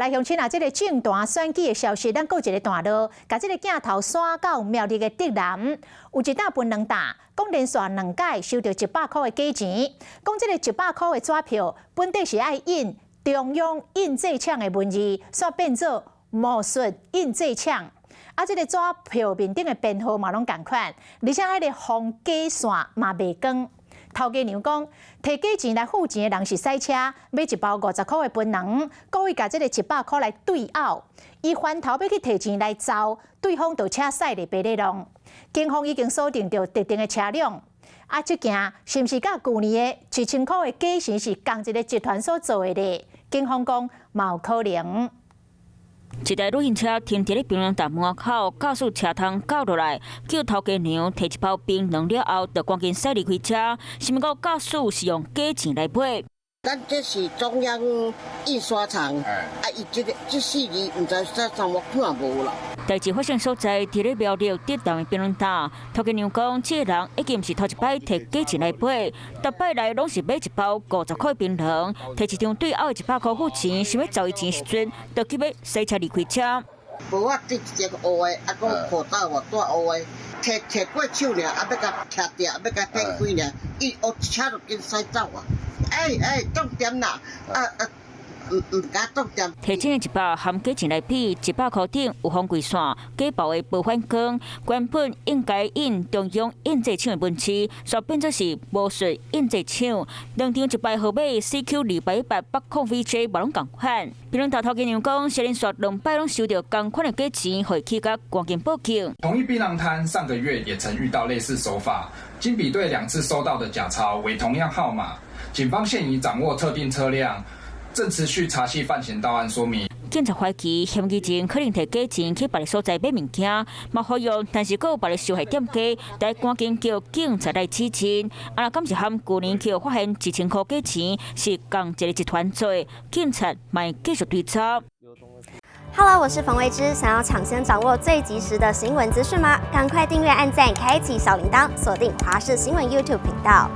来乡亲啊，这个政坛选举的消息，咱过一个段落，把这个镜头刷到苗栗的竹南，有一大分两大，讲连续2届收到100块的假钱，讲这个100块的纸票，本地是爱印中央印制厂的文字，煞变做魔术印制厂。啊，这个纸票面顶的编号嘛拢同款，而且迄个封假线嘛袂光。头家娘讲，摕假钱来付钱的人是洗车，买一包50块的槟榔，故意甲这个100块来对拗。伊翻头要去摕钱来走，对方就车驶入白日弄。警方已经锁定到特定的车辆。啊，这件是毋是甲去年的7000块的假钱是同一个集团所做的呢？警方讲嘛有可能。一台旅行车停伫咧槟榔站门口，驾驶车窗交落来，叫头家娘摕一包槟榔了后，就赶紧驶离开车。是毋过驾驶是用假钱来买？咱这是中央印刷厂，伊这4字唔知啥上我看无啦。代志发生所在伫咧苗栗竹南的槟榔摊，头家娘讲，这个人已经毋是头一摆摕假钱来买，逐摆来拢是买一包50块槟榔，摕一张对拗的100块付钱，想要找伊钱时阵，就急要驶车离开车。无我直接乌的，啊，讲裤兜我带乌的，摕过手尔，啊，要甲徛掉，要甲变开尔，伊乌车就紧驶走啊！重点啦，唔敢重点。提证的一包含假钱来比，100块顶有封柜线，假包的无反光，原本应该印中央印制厂的文字，煞变作是魔术印制厂。2张100号码 CQ218-800VJ 无拢同款。槟榔摊头家娘讲，是连续2摆拢收到同款的假钱，回去甲赶紧报警。同一槟榔摊上个月也曾遇到类似手法，经比对2次收到的假钞为同样号码。警方现已掌握特定车辆，正持续查缉犯嫌到案说明。警察怀疑嫌疑人可能摕假钱去别个所在买物件，嘛好用，但是佫有别个受害店家，来赶紧叫警察来指证。啊，若敢是和去年去发现1000块假钱是同一个集团做，警察嘛继续追查。Hello， 我是冯维之，想要抢先掌握最及时的新闻资讯吗？赶快订阅、按赞、开启小铃铛，锁定华视新闻 YouTube 频道。